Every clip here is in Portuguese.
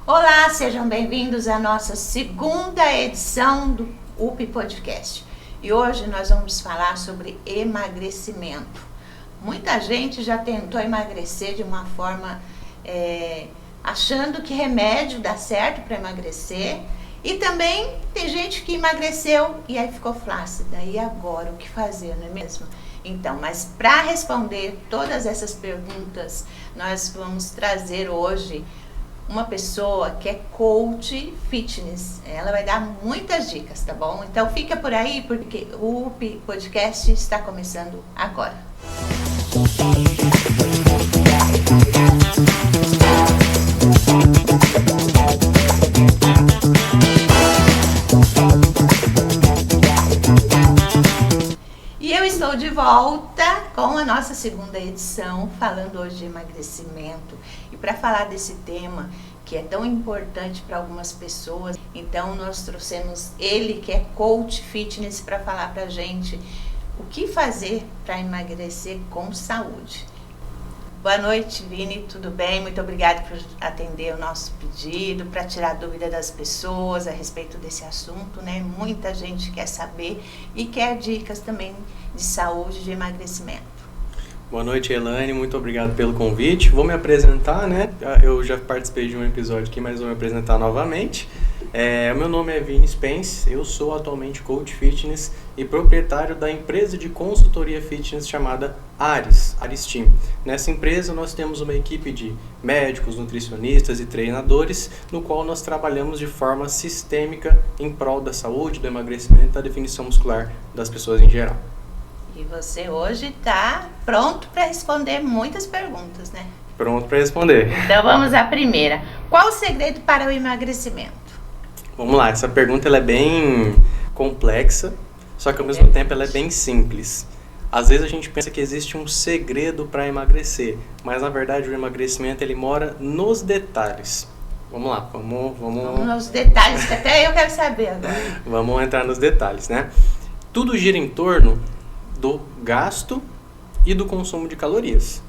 Olá, sejam bem-vindos à nossa segunda edição do UP Podcast. E hoje nós vamos falar sobre emagrecimento. Muita gente já tentou emagrecer de uma forma achando que remédio dá certo para emagrecer. E também tem gente que emagreceu e aí ficou flácida. E agora, o que fazer, não é mesmo? Então, mas para responder todas essas perguntas, nós vamos trazer hoje uma pessoa que é coach fitness. Ela vai dar muitas dicas, tá bom? Então fica por aí porque o UP Podcast está começando agora. E eu estou de volta com a nossa segunda edição, falando hoje de emagrecimento. E para falar desse tema que é tão importante para algumas pessoas, então nós trouxemos ele, que é coach fitness, para falar para a gente o que fazer para emagrecer com saúde. Boa noite, Vini, tudo bem? Muito obrigada por atender o nosso pedido, para tirar a dúvida das pessoas a respeito desse assunto, né? Muita gente quer saber e quer dicas também de saúde, de emagrecimento. Boa noite, Elaine, muito obrigado pelo convite. Vou me apresentar, né? Eu já participei de um episódio aqui, mas vou me apresentar novamente. Meu nome é Vini Spence, eu sou atualmente coach fitness e proprietário da empresa de consultoria fitness chamada Ares Team. Nessa empresa nós temos uma equipe de médicos, nutricionistas e treinadores, no qual nós trabalhamos de forma sistêmica em prol da saúde, do emagrecimento e da definição muscular das pessoas em geral. E você hoje está pronto para responder muitas perguntas, né? Pronto para responder. Então vamos à primeira. Qual o segredo para o emagrecimento? Vamos lá, essa pergunta ela é bem complexa, só que ao mesmo tempo ela é bem simples. Às vezes a gente pensa que existe um segredo para emagrecer, mas na verdade o emagrecimento ele mora nos detalhes. Vamos lá, vamos nos detalhes, que até eu quero saber agora. Vamos entrar nos detalhes, né? Tudo gira em torno do gasto e do consumo de calorias.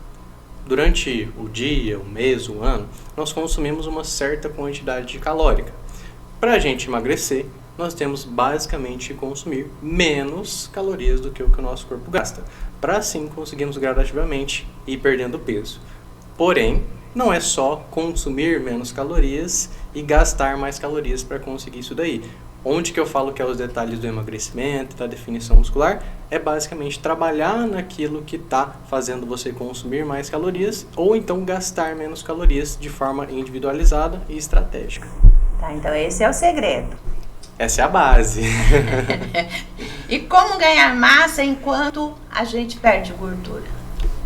Durante o dia, o mês, o ano, nós consumimos uma certa quantidade calórica. Para a gente emagrecer, nós temos basicamente que consumir menos calorias do que o nosso corpo gasta, para assim conseguirmos gradativamente ir perdendo peso. Porém, não é só consumir menos calorias e gastar mais calorias para conseguir isso daí. Onde que eu falo que é os detalhes do emagrecimento, da definição muscular, é basicamente trabalhar naquilo que está fazendo você consumir mais calorias ou então gastar menos calorias de forma individualizada e estratégica. Tá, então esse é o segredo. Essa é a base. E como ganhar massa enquanto a gente perde gordura?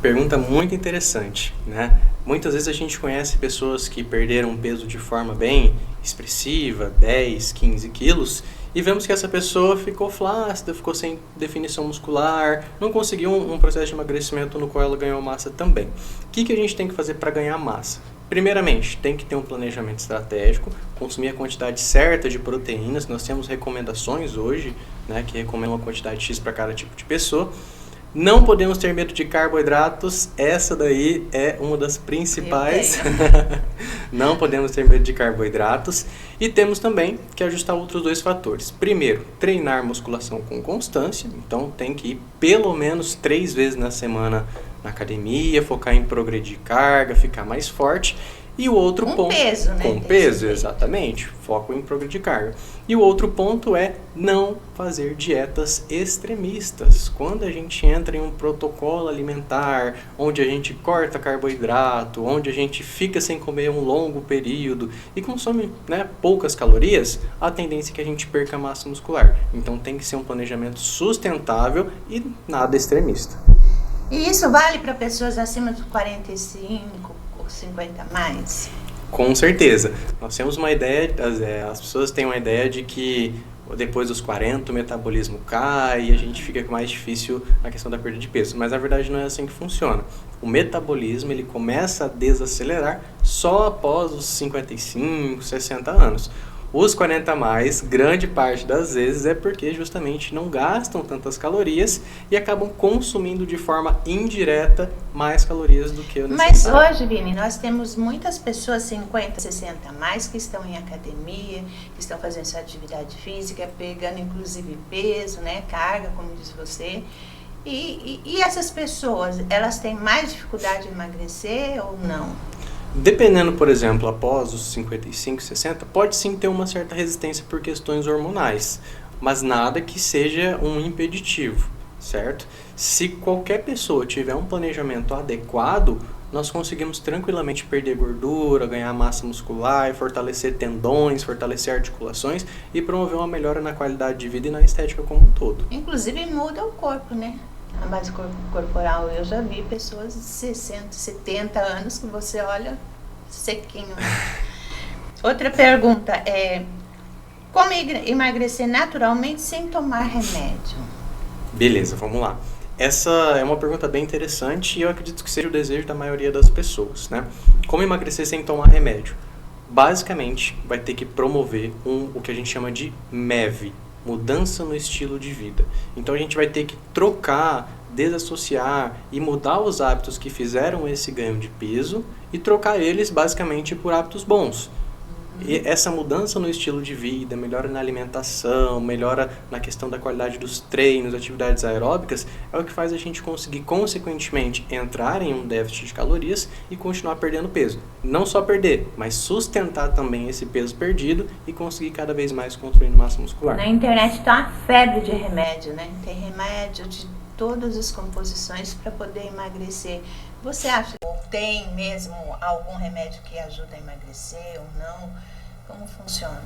Pergunta muito interessante, né? Muitas vezes a gente conhece pessoas que perderam peso de forma bem expressiva, 10, 15 quilos, e vemos que essa pessoa ficou flácida, ficou sem definição muscular, não conseguiu um processo de emagrecimento no qual ela ganhou massa também. O que a gente tem que fazer para ganhar massa? Primeiramente, tem que ter um planejamento estratégico, consumir a quantidade certa de proteínas. Nós temos recomendações hoje, né, que recomendam uma quantidade X para cada tipo de pessoa. Não podemos ter medo de carboidratos, essa daí é uma das principais. Não podemos ter medo de carboidratos. E temos também que ajustar outros dois fatores. Primeiro, treinar musculação com constância. Então tem que ir pelo menos 3 vezes na semana na academia, focar em progredir carga, ficar mais forte. E o outro ponto... peso, né? Com peso, exatamente. Foco em progredir carga. E o outro ponto é não fazer dietas extremistas. Quando a gente entra em um protocolo alimentar, onde a gente corta carboidrato, onde a gente fica sem comer um longo período e consome, né, poucas calorias, a tendência é que a gente perca massa muscular. Então tem que ser um planejamento sustentável e nada extremista. E isso vale para pessoas acima de 45 ou 50 mais? Com certeza. Nós temos uma ideia, as pessoas têm uma ideia de que depois dos 40 o metabolismo cai e a gente fica mais difícil na questão da perda de peso. Mas na verdade não é assim que funciona. O metabolismo ele começa a desacelerar só após os 55, 60 anos. Os 40 a mais, grande parte das vezes, é porque justamente não gastam tantas calorias e acabam consumindo de forma indireta mais calorias do que o necessário. Mas hoje, Vini, nós temos muitas pessoas 50, 60 a mais que estão em academia, que estão fazendo sua atividade física, pegando inclusive peso, né, carga, como diz você. E essas pessoas, elas têm mais dificuldade de emagrecer ou não? Dependendo, por exemplo, após os 55, 60, pode sim ter uma certa resistência por questões hormonais, mas nada que seja um impeditivo, certo? Se qualquer pessoa tiver um planejamento adequado, nós conseguimos tranquilamente perder gordura, ganhar massa muscular, fortalecer tendões, fortalecer articulações e promover uma melhora na qualidade de vida e na estética como um todo. Inclusive muda o corpo, né? A base corporal, eu já vi pessoas de 60, 70 anos que você olha sequinho. Outra pergunta é: como emagrecer naturalmente sem tomar remédio? Beleza, vamos lá. Essa é uma pergunta bem interessante e eu acredito que seja o desejo da maioria das pessoas, né? Como emagrecer sem tomar remédio? Basicamente, vai ter que promover o que a gente chama de MEV, mudança no estilo de vida. Então a gente vai ter que trocar, desassociar e mudar os hábitos que fizeram esse ganho de peso e trocar eles basicamente por hábitos bons. E essa mudança no estilo de vida, melhora na alimentação, melhora na questão da qualidade dos treinos, atividades aeróbicas, é o que faz a gente conseguir, consequentemente, entrar em um déficit de calorias e continuar perdendo peso. Não só perder, mas sustentar também esse peso perdido e conseguir cada vez mais construindo massa muscular. Na internet está uma febre de remédio, né? Tem remédio de todas as composições para poder emagrecer. Você acha que tem mesmo algum remédio que ajuda a emagrecer ou não? Como funciona?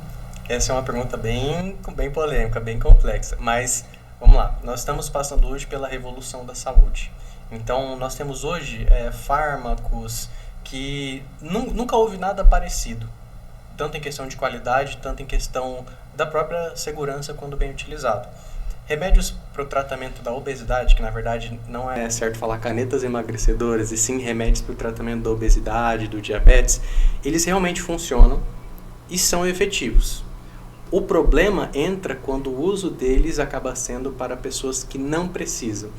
Essa é uma pergunta bem polêmica, bem complexa, mas vamos lá. Nós estamos passando hoje pela revolução da saúde. Então, nós temos hoje fármacos que nunca houve nada parecido, tanto em questão de qualidade, tanto em questão da própria segurança quando bem utilizado. Remédios para o tratamento da obesidade, que na verdade não é certo falar canetas emagrecedoras, e sim remédios para o tratamento da obesidade, do diabetes, eles realmente funcionam e são efetivos. O problema entra quando o uso deles acaba sendo para pessoas que não precisam.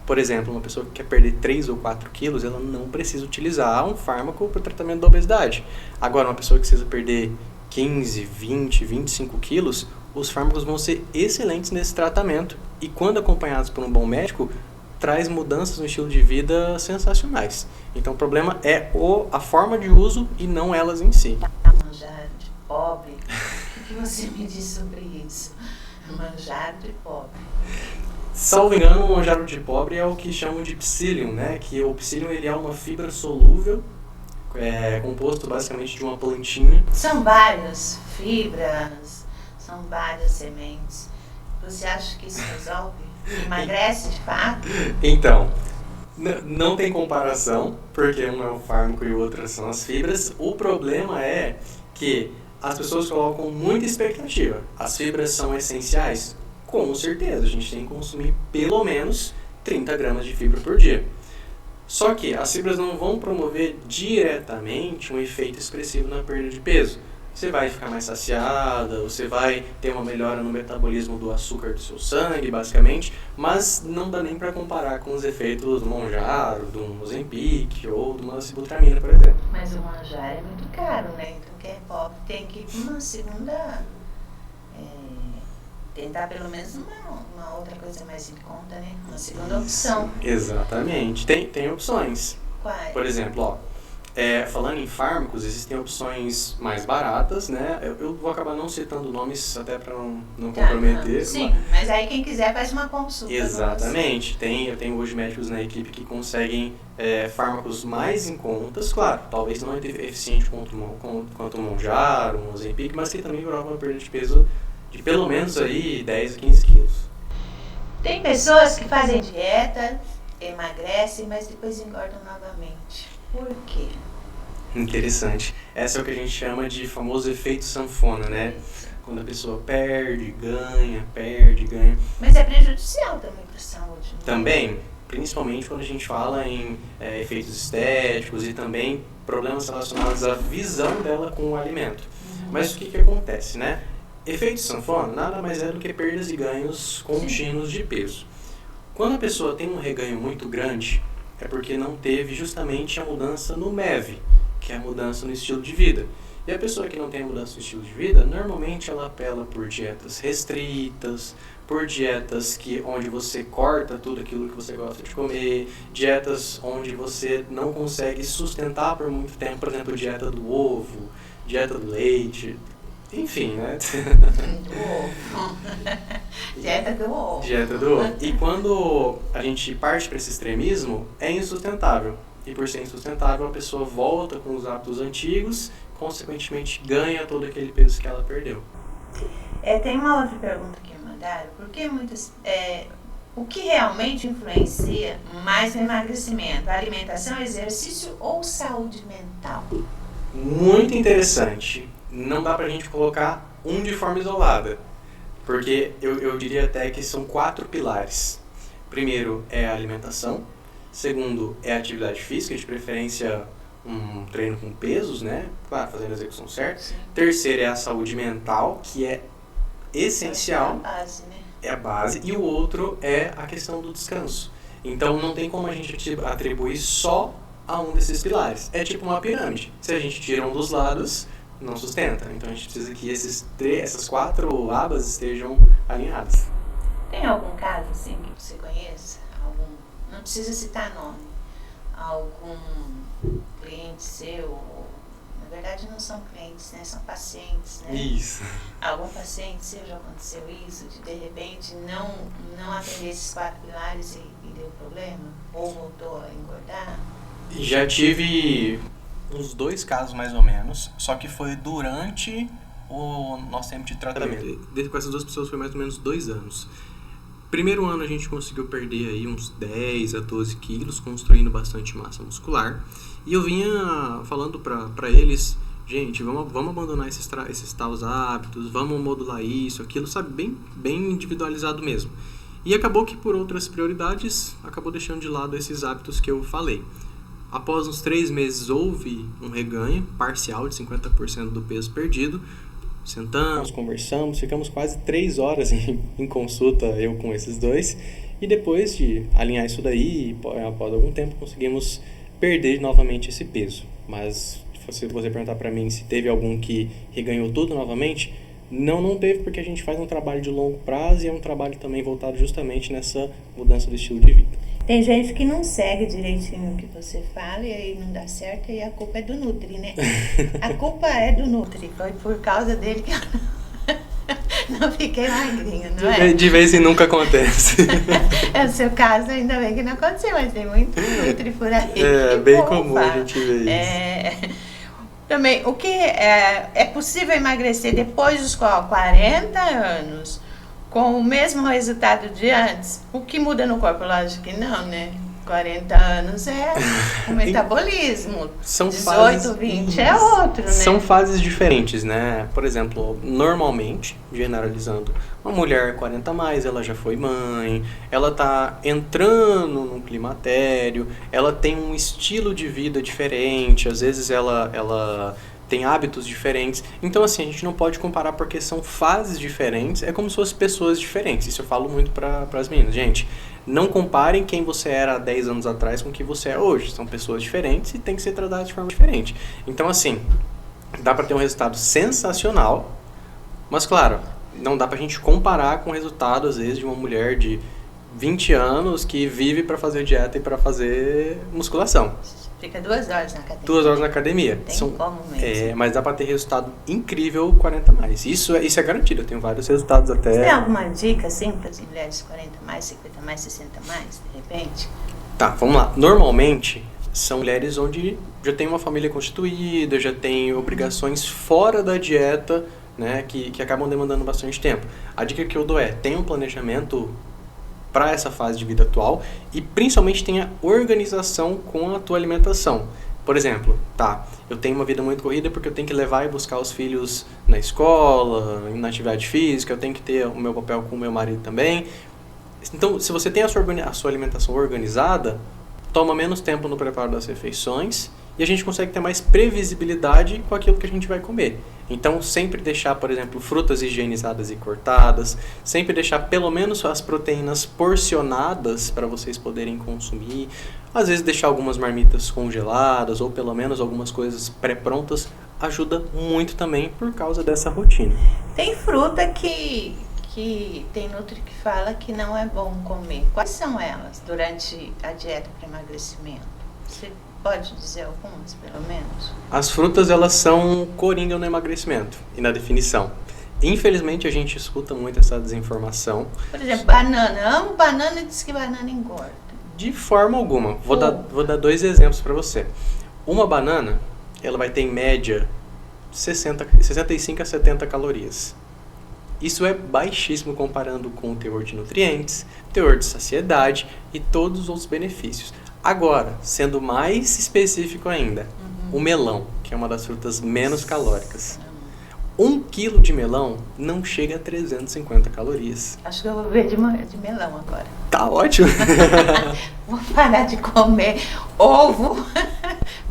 Por exemplo, uma pessoa que quer perder 3 ou 4 quilos, ela não precisa utilizar um fármaco para o tratamento da obesidade. Agora, uma pessoa que precisa perder 15, 20, 25 quilos, os fármacos vão ser excelentes nesse tratamento e, quando acompanhados por um bom médico, traz mudanças no estilo de vida sensacionais. Então, o problema é a forma de uso e não elas em si. Manjar de pobre. O que você me diz sobre isso? Manjar de pobre. Salvo engano, o manjar de pobre é o que chamam de psyllium, né? Que o psyllium ele é uma fibra solúvel, composto basicamente de uma plantinha. São várias fibras, são várias sementes. Você acha que isso resolve? Emagrece de fato? Então, não tem comparação, porque um é o fármaco e o outro são as fibras. O problema é que as pessoas colocam muita expectativa. As fibras são essenciais? Com certeza, a gente tem que consumir pelo menos 30 gramas de fibra por dia. Só que as fibras não vão promover diretamente um efeito expressivo na perda de peso. Você vai ficar mais saciada, você vai ter uma melhora no metabolismo do açúcar do seu sangue, basicamente, mas não dá nem para comparar com os efeitos do Mounjaro, do Ozempic ou do Sibutramina, por exemplo. Mas o Mounjaro é muito caro, né? Então quem é pobre tem que ir para uma segunda... tentar pelo menos uma outra coisa mais em conta, né? Uma segunda opção. Exatamente. Tem opções. Quais? Por exemplo, falando em fármacos, existem opções mais baratas, né? Eu vou acabar não citando nomes até para não comprometer. Sim, mas aí quem quiser faz uma consulta. Exatamente. Eu tenho hoje médicos na equipe que conseguem fármacos mais em contas, claro, talvez não é eficiente quanto o Mounjaro, o Ozempic, mas que também prova uma perda de peso de pelo menos aí 10 a 15 quilos. Tem pessoas que fazem dieta, emagrecem, mas depois engordam novamente. Por quê? Interessante. Essa é o que a gente chama de famoso efeito sanfona, né? Quando a pessoa perde, ganha. Mas é prejudicial também para a saúde. Né? Também, principalmente quando a gente fala em efeitos estéticos e também problemas relacionados à visão dela com o alimento. Mas o que acontece, né? Efeito sanfona nada mais é do que perdas e ganhos contínuos de peso. Quando a pessoa tem um reganho muito grande, é porque não teve justamente a mudança no MEV, que é a mudança no estilo de vida. E a pessoa que não tem a mudança no estilo de vida, normalmente ela apela por dietas restritas, por dietas onde você corta tudo aquilo que você gosta de comer, dietas onde você não consegue sustentar por muito tempo, por exemplo, dieta do ovo, dieta do leite, enfim, né? Do ovo. Dieta do ovo. Dieta do ovo. E quando a gente parte para esse extremismo, é insustentável. E por ser insustentável, a pessoa volta com os hábitos antigos, consequentemente ganha todo aquele peso que ela perdeu. Tem uma outra pergunta que me mandaram. O que realmente influencia mais no emagrecimento? Alimentação, exercício ou saúde mental? Muito interessante. Não dá pra gente colocar um de forma isolada, porque eu diria até que são 4 pilares. Primeiro é a alimentação, segundo é a atividade física, de preferência um treino com pesos, né? Claro, fazendo a execução certa. Sim. Terceiro é a saúde mental, que é essencial. É a base, né? É a base. E o outro é a questão do descanso. Então não tem como a gente atribuir só a um desses pilares. É tipo uma pirâmide. Se a gente tira um dos lados, não sustenta. Então a gente precisa que essas 4 abas estejam alinhadas. Tem algum caso assim que você conheça? Não precisa citar nome. Algum cliente seu? Na verdade não são clientes, né? São pacientes, né? Isso. Algum paciente seu já aconteceu isso? De repente não atender esses 4 pilares e deu problema? Ou voltou a engordar? Já tive uns 2 casos mais ou menos, só que foi durante o nosso tempo de tratamento. Com essas 2 pessoas foi mais ou menos 2 anos. Primeiro ano a gente conseguiu perder aí uns 10 a 12 quilos, construindo bastante massa muscular. E eu vinha falando pra eles, gente, vamos abandonar esses tais hábitos, vamos modular isso, aquilo, sabe, bem individualizado mesmo. E acabou que por outras prioridades, acabou deixando de lado esses hábitos que eu falei. Após uns 3 meses houve um reganho parcial de 50% do peso perdido. Sentamos, conversamos, ficamos quase 3 horas em consulta, eu com esses 2. E depois de alinhar isso daí, após algum tempo, conseguimos perder novamente esse peso. Mas se você perguntar para mim se teve algum que reganhou tudo novamente, não teve, porque a gente faz um trabalho de longo prazo e é um trabalho também voltado justamente nessa mudança do estilo de vida. Tem gente que não segue direitinho o que você fala e aí não dá certo e a culpa é do Nutri, né? A culpa é do Nutri, foi por causa dele que eu não fiquei magrinha, não é? De vez em nunca acontece. É o seu caso, ainda bem que não aconteceu, mas tem muito Nutri por aí. É bem comum a gente ver isso. Também, o que é possível emagrecer depois dos 40 anos? Com o mesmo resultado de antes? O que muda no corpo? Lógico que não, né? 40 anos é o metabolismo. São 18, 20 é outro, né? São fases diferentes, né? Por exemplo, normalmente, generalizando, uma mulher 40 a mais, ela já foi mãe, ela tá entrando num climatério, ela tem um estilo de vida diferente, às vezes ela tem hábitos diferentes. Então, assim, a gente não pode comparar porque são fases diferentes. É como se fossem pessoas diferentes. Isso eu falo muito para as meninas. Gente, não comparem quem você era há 10 anos atrás com o que você é hoje. São pessoas diferentes e tem que ser tratadas de forma diferente. Então, assim, dá para ter um resultado sensacional, mas, claro, não dá pra gente comparar com o resultado, às vezes, de uma mulher de 20 anos que vive para fazer dieta e para fazer musculação. Fica 2 horas na academia. 2 horas na academia. Tem como mesmo. Mas dá pra ter resultado incrível 40 mais. Isso é garantido. Eu tenho vários resultados até... Você tem alguma dica, assim, para as mulheres 40 mais, 50 mais, 60 mais, de repente? Tá, vamos lá. Normalmente, são mulheres onde já tem uma família constituída, já tem obrigações fora da dieta, né, que acabam demandando bastante tempo. A dica que eu dou tenha um planejamento para essa fase de vida atual e principalmente tenha organização com a tua alimentação. Por exemplo, eu tenho uma vida muito corrida porque eu tenho que levar e buscar os filhos na escola, na atividade física, eu tenho que ter o meu papel com o meu marido também. Então, se você tem a sua alimentação organizada, toma menos tempo no preparo das refeições e a gente consegue ter mais previsibilidade com aquilo que a gente vai comer. Então, sempre deixar, por exemplo, frutas higienizadas e cortadas, sempre deixar pelo menos as proteínas porcionadas para vocês poderem consumir, às vezes deixar algumas marmitas congeladas ou pelo menos algumas coisas pré-prontas ajuda muito também por causa dessa rotina. Tem fruta que tem nutri que fala que não é bom comer. Quais são elas durante a dieta para emagrecimento? Você pode dizer algumas, pelo menos? As frutas, elas são coringa no emagrecimento e na definição. Infelizmente, a gente escuta muito essa desinformação. Por exemplo, banana. Amo banana e diz que banana engorda. De forma alguma. Vou dar 2 exemplos para você. Uma banana, ela vai ter em média 65 a 70 calorias. Isso é baixíssimo comparando com o teor de nutrientes, teor de saciedade e todos os outros benefícios. Agora, sendo mais específico ainda, o melão, que é uma das frutas menos calóricas. 1 quilo de melão não chega a 350 calorias. Acho que eu vou ver de melão agora. Tá ótimo! Vou parar de comer ovo,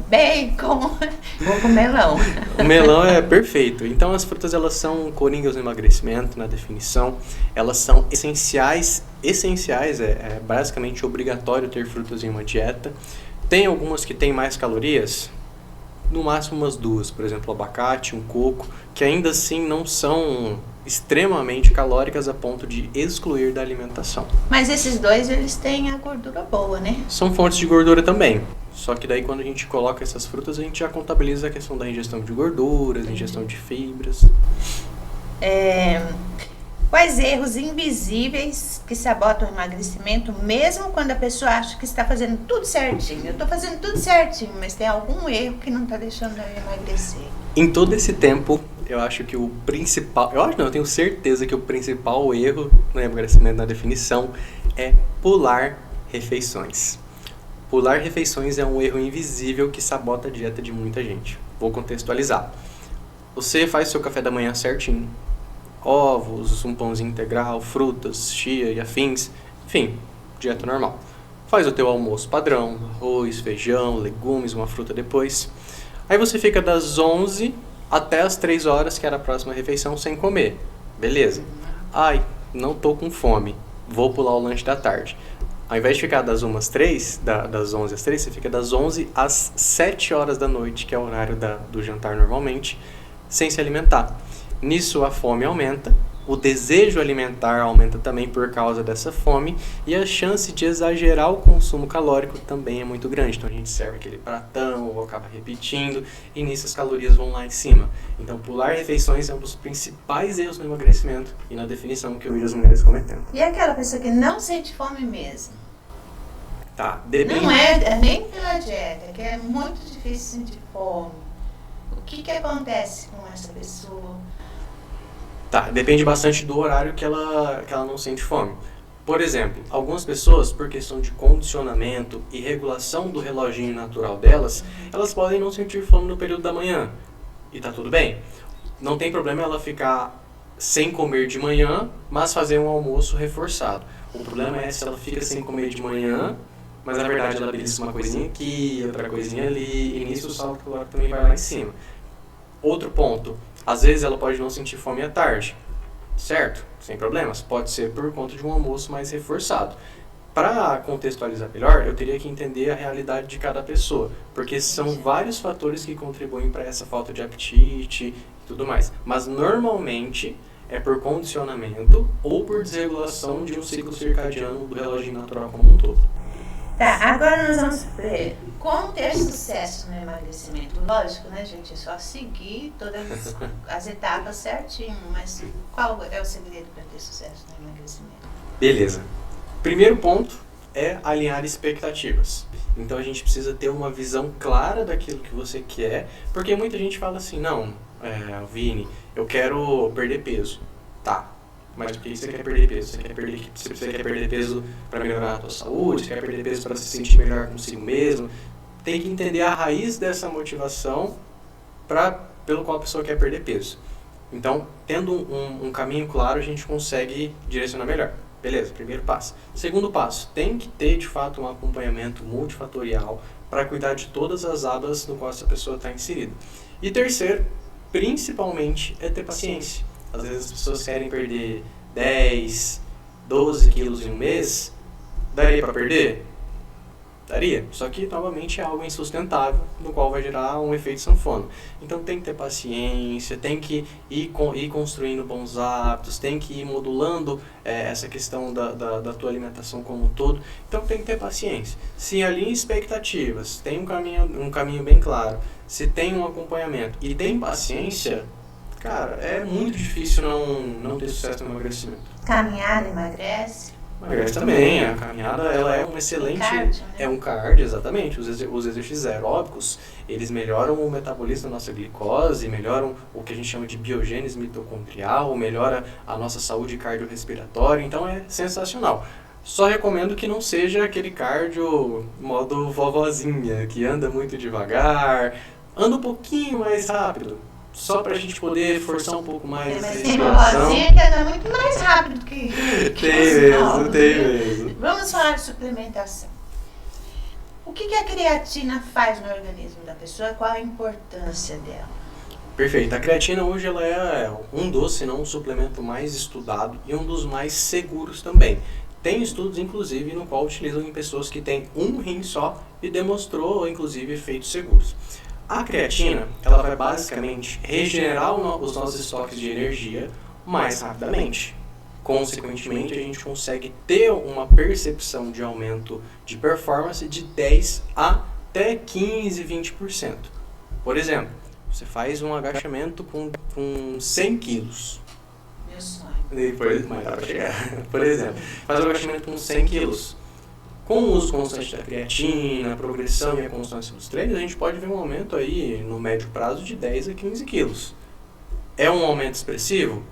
bacon, vou com melão. O melão é perfeito. Então as frutas, elas são coringas no emagrecimento, na definição. Elas são essenciais, é basicamente obrigatório ter frutas em uma dieta. Tem algumas que têm mais calorias, no máximo umas 2, por exemplo, o abacate, um coco, que ainda assim não são extremamente calóricas a ponto de excluir da alimentação. Mas esses dois, eles têm a gordura boa, né? São fontes de gordura também. Só que daí quando a gente coloca essas frutas, a gente já contabiliza a questão da ingestão de gorduras, ingestão de fibras. Quais erros invisíveis que sabotam o emagrecimento, mesmo quando a pessoa acha que está fazendo tudo certinho? Eu estou fazendo tudo certinho, mas tem algum erro que não está deixando eu emagrecer. Em todo esse tempo, eu acho que o principal... eu tenho certeza que o principal erro no emagrecimento, na definição, é pular refeições. Pular refeições é um erro invisível que sabota a dieta de muita gente. Vou contextualizar. Você faz seu café da manhã certinho. Ovos, um pãozinho integral, frutas, chia e afins, enfim, dieta normal. Faz o teu almoço padrão, arroz, feijão, legumes, uma fruta depois. Aí você fica das 11 até as 3 horas, que era a próxima refeição, sem comer. Beleza. Ai, não tô com fome, vou pular o lanche da tarde. Ao invés de ficar das 1 às 3, das 11 às 3, você fica das 11 às 7 horas da noite, que é o horário do jantar normalmente, sem se alimentar. Nisso a fome aumenta, o desejo alimentar aumenta também por causa dessa fome e a chance de exagerar o consumo calórico também é muito grande. Então a gente serve aquele pratão ou acaba repetindo e nisso as calorias vão lá em cima. Então pular refeições é um dos principais erros no emagrecimento e na definição que eu vejo as mulheres cometendo. E aquela pessoa que não sente fome mesmo? Tá, não é nem pela dieta, que é muito difícil sentir fome. O que acontece com essa pessoa? Tá, depende bastante do horário que ela não sente fome. Por exemplo, algumas pessoas, por questão de condicionamento e regulação do reloginho natural delas, elas podem não sentir fome no período da manhã. E tá tudo bem. Não tem problema ela ficar sem comer de manhã, mas fazer um almoço reforçado. O problema é se ela fica sem comer de manhã, mas na verdade ela belisca uma coisinha aqui, outra coisinha ali, e nisso o salto calórico também vai lá em cima. Outro ponto. Às vezes ela pode não sentir fome à tarde, certo? Sem problemas. Pode ser por conta de um almoço mais reforçado. Para contextualizar melhor, eu teria que entender a realidade de cada pessoa, porque são vários fatores que contribuem para essa falta de apetite e tudo mais. Mas normalmente é por condicionamento ou por desregulação de um ciclo circadiano do relógio natural como um todo. Tá, agora nós vamos ver como ter sucesso no emagrecimento. Lógico, né, gente? É só seguir todas as etapas certinho, mas qual é o segredo para ter sucesso no emagrecimento? Beleza. Primeiro ponto é alinhar expectativas. Então a gente precisa ter uma visão clara daquilo que você quer, porque muita gente fala assim, não, Vini, eu quero perder peso. Tá. Mas por que você quer perder peso? Você quer perder peso para melhorar a tua saúde? Você quer perder peso para se sentir melhor consigo mesmo? Tem que entender a raiz dessa motivação pelo qual a pessoa quer perder peso. Então, tendo um caminho claro, a gente consegue direcionar melhor. Beleza, primeiro passo. Segundo passo, tem que ter de fato um acompanhamento multifatorial para cuidar de todas as abas no qual essa pessoa está inserida. E terceiro, principalmente, é ter paciência. Às vezes as pessoas querem perder 10, 12 quilos em um mês. Daria para perder? Daria. Só que, novamente, é algo insustentável, no qual vai gerar um efeito sanfona. Então tem que ter paciência, tem que ir construindo bons hábitos, tem que ir modulando essa questão da tua alimentação como um todo. Então tem que ter paciência. Se alinha expectativas, tem um caminho bem claro, se tem um acompanhamento e tem paciência, cara, é muito difícil não ter sucesso no emagrecimento. Caminhada emagrece? Emagrece também. A caminhada, ela é um excelente... Cardio, né? É um cardio, exatamente. Os exercícios aeróbicos, eles melhoram o metabolismo da nossa glicose, melhoram o que a gente chama de biogênese mitocondrial, melhora a nossa saúde cardiorrespiratória, então é sensacional. Só recomendo que não seja aquele cardio modo vovozinha, que anda muito devagar, anda um pouquinho mais rápido, só pra gente poder forçar um pouco mais a respiração. Tem uma que anda muito mais rápido que Tem mesmo. Vamos falar de suplementação. O que a creatina faz no organismo da pessoa? Qual a importância dela? Perfeito. A creatina hoje ela é um dos, se não um suplemento mais estudado e um dos mais seguros também. Tem estudos, inclusive, no qual utilizam em pessoas que têm um rim só e demonstrou, inclusive, efeitos seguros. A creatina, ela vai basicamente regenerar os nossos estoques de energia mais rapidamente. Consequentemente, a gente consegue ter uma percepção de aumento de performance de 10 até 15, 20%. Por exemplo, você faz um agachamento com 100 quilos. Meu sonho. Depois, mas dá pra chegar. Por exemplo, faz um agachamento com 100 quilos. Com o uso constante da creatina, a progressão e a constância dos treinos, a gente pode ver um aumento aí no médio prazo de 10 a 15 quilos. É um aumento expressivo?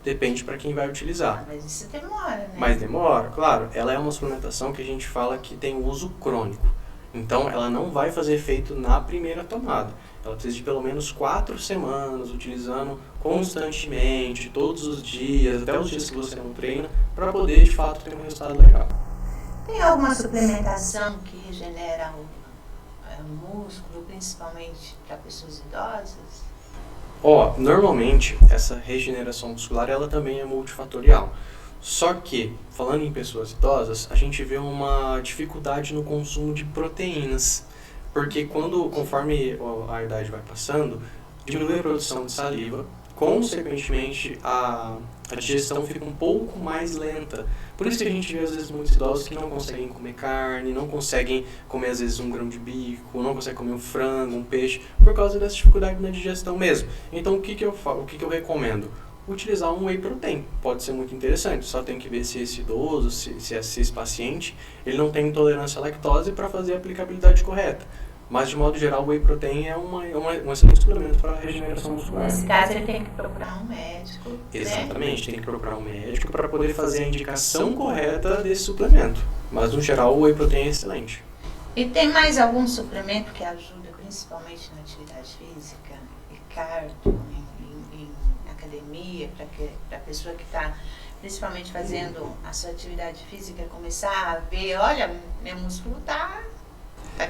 Depende para quem vai utilizar. Mas isso demora, né? Mas demora, claro. Ela é uma suplementação que a gente fala que tem uso crônico. Então, ela não vai fazer efeito na primeira tomada. Ela precisa de pelo menos 4 semanas, utilizando constantemente, todos os dias, até os dias que você não treina, para poder, de fato, ter um resultado legal. Tem alguma suplementação que regenera o músculo, principalmente para pessoas idosas? Normalmente, essa regeneração muscular, ela também é multifatorial. Só que, falando em pessoas idosas, a gente vê uma dificuldade no consumo de proteínas. Porque conforme a idade vai passando, diminui a produção de saliva, consequentemente a digestão fica um pouco mais lenta. Por isso que a gente vê às vezes muitos idosos que não conseguem comer carne, não conseguem comer às vezes um grão de bico, não conseguem comer um frango, um peixe, por causa dessa dificuldade na digestão mesmo. Então o que eu recomendo? Utilizar um whey protein. Pode ser muito interessante, só tem que ver se esse idoso, se esse paciente, ele não tem intolerância à lactose para fazer a aplicabilidade correta. Mas, de modo geral, o whey protein é um excelente suplemento para a regeneração muscular. Nesse caso, ele tem que procurar um médico. Exatamente, tem que procurar um médico para poder fazer a indicação correta desse suplemento. Mas, no geral, o whey protein é excelente. E tem mais algum suplemento que ajuda, principalmente na atividade física e cardio, em academia, para a pessoa que está principalmente fazendo a sua atividade física começar a ver, olha, meu músculo está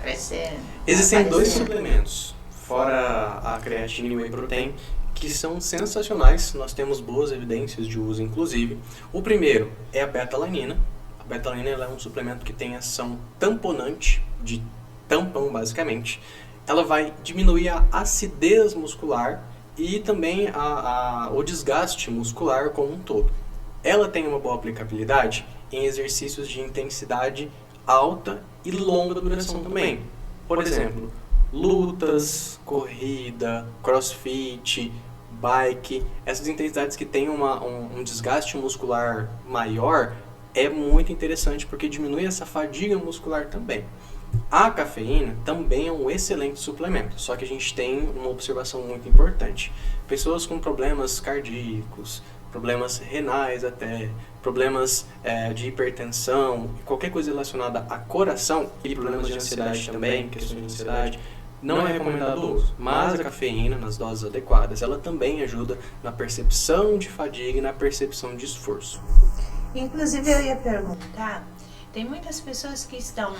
crescendo. Existem 2 suplementos, fora a creatina e o whey protein, que são sensacionais. Nós temos boas evidências de uso, inclusive. O primeiro é a betalanina. A betalanina ela é um suplemento que tem ação tamponante, de tampão basicamente. Ela vai diminuir a acidez muscular e também o desgaste muscular como um todo. Ela tem uma boa aplicabilidade em exercícios de intensidade alta e longa duração também. Por exemplo, lutas, corrida, crossfit, bike, essas intensidades que têm um desgaste muscular maior, é muito interessante porque diminui essa fadiga muscular também. A cafeína também é um excelente suplemento, só que a gente tem uma observação muito importante. Pessoas com problemas cardíacos, problemas renais até, problemas de hipertensão, qualquer coisa relacionada a coração e problemas de ansiedade também, questões de ansiedade, não é recomendado o uso. Mas a cafeína, nas doses adequadas, ela também ajuda na percepção de fadiga e na percepção de esforço. Inclusive eu ia perguntar, tem muitas pessoas que estão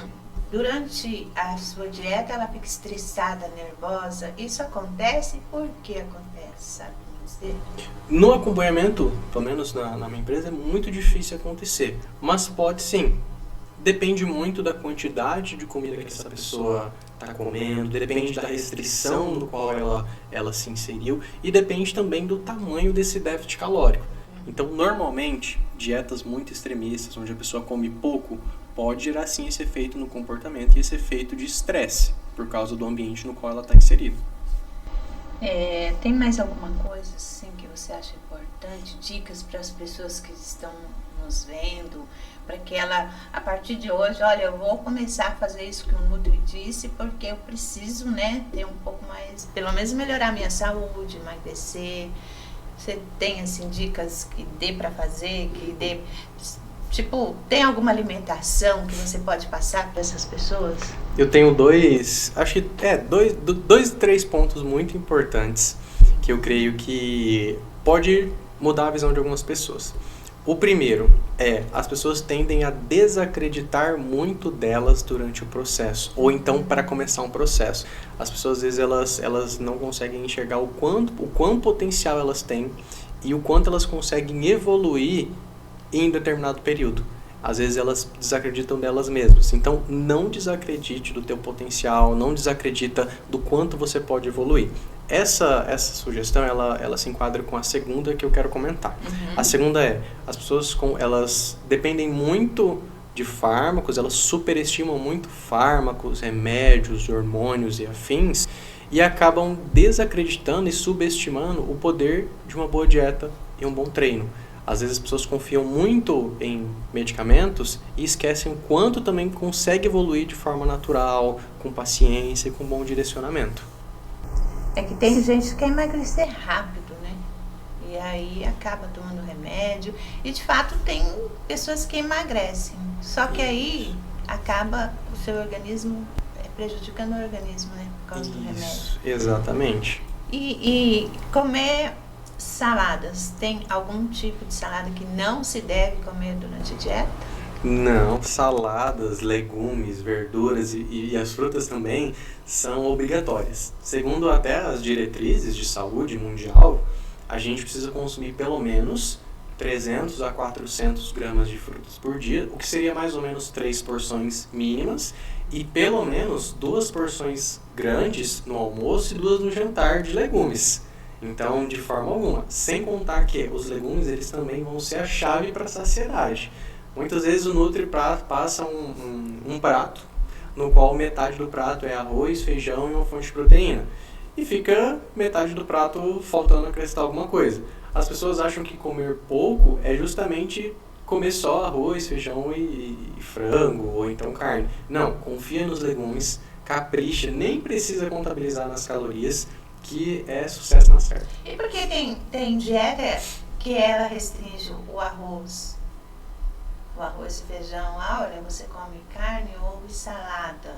durante a sua dieta ela fica estressada, nervosa. Isso acontece? Por que acontece? Sabe me dizer? No acompanhamento, pelo menos na minha empresa, é muito difícil acontecer, mas pode sim. Depende muito da quantidade de comida que essa pessoa está comendo, depende da restrição no qual ela se inseriu e depende também do tamanho desse déficit calórico. Então, normalmente, dietas muito extremistas, onde a pessoa come pouco, pode gerar sim esse efeito no comportamento e esse efeito de estresse, por causa do ambiente no qual ela está inserida. Tem mais alguma coisa assim que você acha importante? Dicas para as pessoas que estão nos vendo, para que ela, a partir de hoje, olha, eu vou começar a fazer isso que o Nutri disse, porque eu preciso, né, ter um pouco mais, pelo menos melhorar a minha saúde, emagrecer. Você tem, assim, dicas que dê para fazer, que dê, tipo, tem alguma alimentação que você pode passar para essas pessoas? Eu tenho dois, três pontos muito importantes que eu creio que pode mudar a visão de algumas pessoas. O primeiro as pessoas tendem a desacreditar muito delas durante o processo, ou então para começar um processo. As pessoas, às vezes, elas não conseguem enxergar o quão potencial elas têm e o quanto elas conseguem evoluir em determinado período. Às vezes elas desacreditam delas mesmas. Então, não desacredite do teu potencial, não desacredita do quanto você pode evoluir. Essa sugestão, ela se enquadra com a segunda que eu quero comentar. A segunda as pessoas elas dependem muito de fármacos, elas superestimam muito fármacos, remédios, hormônios e afins, e acabam desacreditando e subestimando o poder de uma boa dieta e um bom treino. Às vezes as pessoas confiam muito em medicamentos e esquecem o quanto também consegue evoluir de forma natural, com paciência e com bom direcionamento. É que tem gente que quer emagrecer rápido, né? E aí acaba tomando remédio. E de fato tem pessoas que emagrecem. Só que aí acaba o seu organismo prejudicando o organismo, né? Por causa do remédio. Exatamente. E comer saladas. Tem algum tipo de salada que não se deve comer durante a dieta? Não, saladas, legumes, verduras e as frutas também são obrigatórias. Segundo até as diretrizes de saúde mundial, a gente precisa consumir pelo menos 300 a 400 gramas de frutas por dia, o que seria mais ou menos 3 porções mínimas e pelo menos 2 porções grandes no almoço e 2 no jantar de legumes. Então, de forma alguma, sem contar que os legumes eles também vão ser a chave para a saciedade. Muitas vezes o Nutri passa um prato, no qual metade do prato é arroz, feijão e uma fonte de proteína. E fica metade do prato faltando acrescentar alguma coisa. As pessoas acham que comer pouco é justamente comer só arroz, feijão e frango, ou então carne. Não, confia nos legumes, capricha, nem precisa contabilizar nas calorias, que é sucesso na certa. E por que tem dieta que ela restringe o arroz? O arroz e feijão, olha, você come carne, ovo e salada.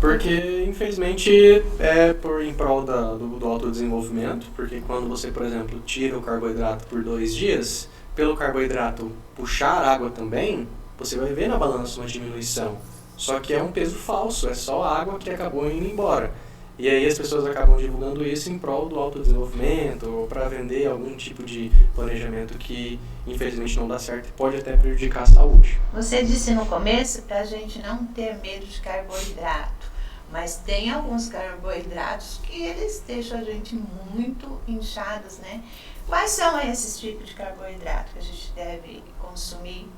Porque, infelizmente, em prol do autodesenvolvimento, porque quando você, por exemplo, tira o carboidrato por 2 dias, pelo carboidrato puxar água também, você vai ver na balança uma diminuição. Só que é um peso falso, é só a água que acabou indo embora. E aí as pessoas acabam divulgando isso em prol do autodesenvolvimento ou para vender algum tipo de planejamento que infelizmente não dá certo e pode até prejudicar a saúde. Você disse no começo para a gente não ter medo de carboidrato, mas tem alguns carboidratos que eles deixam a gente muito inchados, né? Quais são esses tipos de carboidrato que a gente deve consumir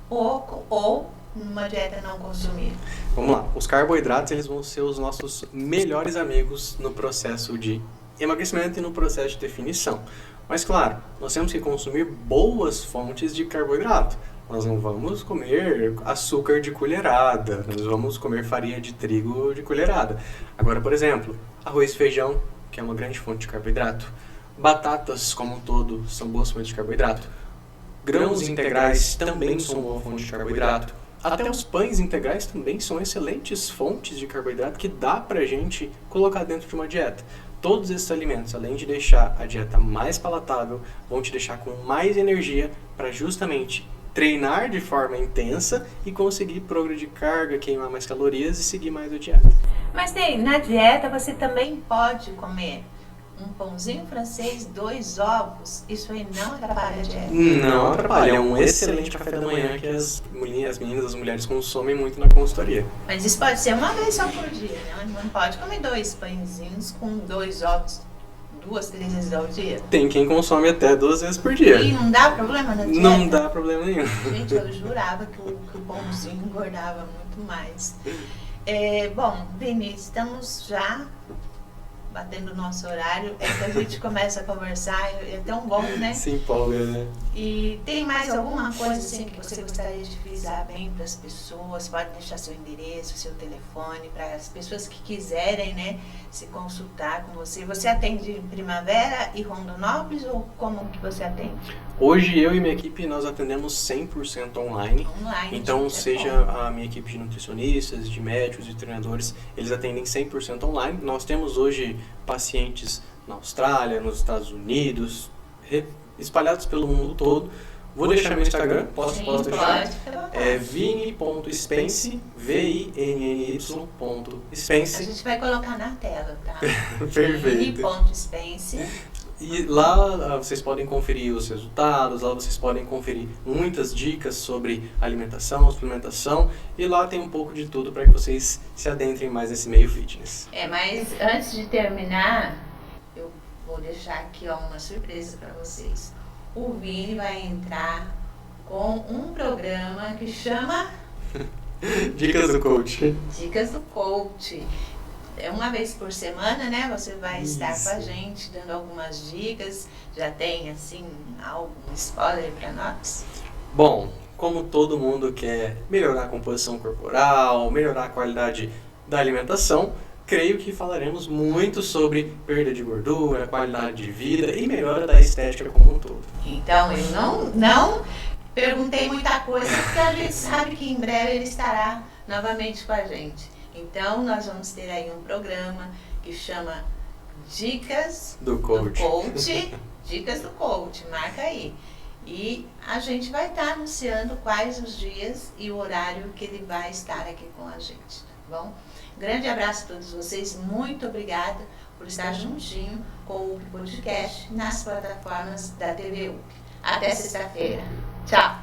pouco ou numa dieta não consumir? Vamos lá, os carboidratos eles vão ser os nossos melhores amigos no processo de emagrecimento e no processo de definição. Mas claro, nós temos que consumir boas fontes de carboidrato. Nós não vamos comer açúcar de colherada, nós vamos comer farinha de trigo de colherada. Agora, por exemplo, arroz e feijão, que é uma grande fonte de carboidrato. Batatas, como um todo, são boas fontes de carboidrato. Grãos integrais também são boa fonte de carboidrato. Até os pães integrais também são excelentes fontes de carboidrato que dá pra gente colocar dentro de uma dieta. Todos esses alimentos, além de deixar a dieta mais palatável, vão te deixar com mais energia para justamente treinar de forma intensa e conseguir progredir carga, queimar mais calorias e seguir mais a dieta. Mas na dieta você também pode comer um pãozinho francês, 2 ovos. Isso aí não atrapalha a dieta? Não atrapalha. É um excelente café da manhã que as meninas, as mulheres consomem muito na consultoria. Mas isso pode ser uma vez só por dia, né? Não pode comer 2 pãezinhos com 2 ovos 2, 3 vezes ao dia. Tem quem consome até 2 vezes por dia. E não dá problema na dieta? Não dá problema nenhum. Gente, eu jurava que o pãozinho engordava muito mais. Bom, Vini, estamos já batendo o nosso horário. É que a gente começa a conversar, é tão bom, né? Se empolga, né? E tem mais alguma coisa assim que você gostaria de frisar bem para as pessoas? Pode deixar seu endereço, seu telefone, para as pessoas que quiserem, né, se consultar com você. Você atende em Primavera e Rondonópolis ou como que você atende? Hoje eu e minha equipe nós atendemos 100% online. Então, seja a minha equipe de nutricionistas, de médicos, de treinadores, eles atendem 100% online. Nós temos hoje pacientes na Austrália, nos Estados Unidos, espalhados pelo mundo todo. Vou deixar meu Instagram, posso deixar? É vini.spence, VINNY.spence. A gente vai colocar na tela, tá? Perfeito. Vini.spence. E lá vocês podem conferir os resultados, lá vocês podem conferir muitas dicas sobre alimentação, suplementação, e lá tem um pouco de tudo para que vocês se adentrem mais nesse meio fitness. Mas antes de terminar, eu vou deixar aqui uma surpresa para vocês. O Vini vai entrar com um programa que chama Dicas do Coach. Dicas do Coach. Uma vez por semana, né? Você vai estar com a gente dando algumas dicas. Já tem, assim, algum spoiler para nós? Bom, como todo mundo quer melhorar a composição corporal, melhorar a qualidade da alimentação, creio que falaremos muito sobre perda de gordura, qualidade de vida e melhora da estética como um todo. Então, eu não perguntei muita coisa, porque a gente sabe que em breve ele estará novamente com a gente. Então, nós vamos ter aí um programa que chama Dicas do Coach. Dicas do Coach, marca aí. E a gente vai estar anunciando quais os dias e o horário que ele vai estar aqui com a gente, tá bom? Grande abraço a todos vocês, muito obrigada por estar juntinho com o UP Podcast nas plataformas da TV UP. Até sexta-feira. Tchau!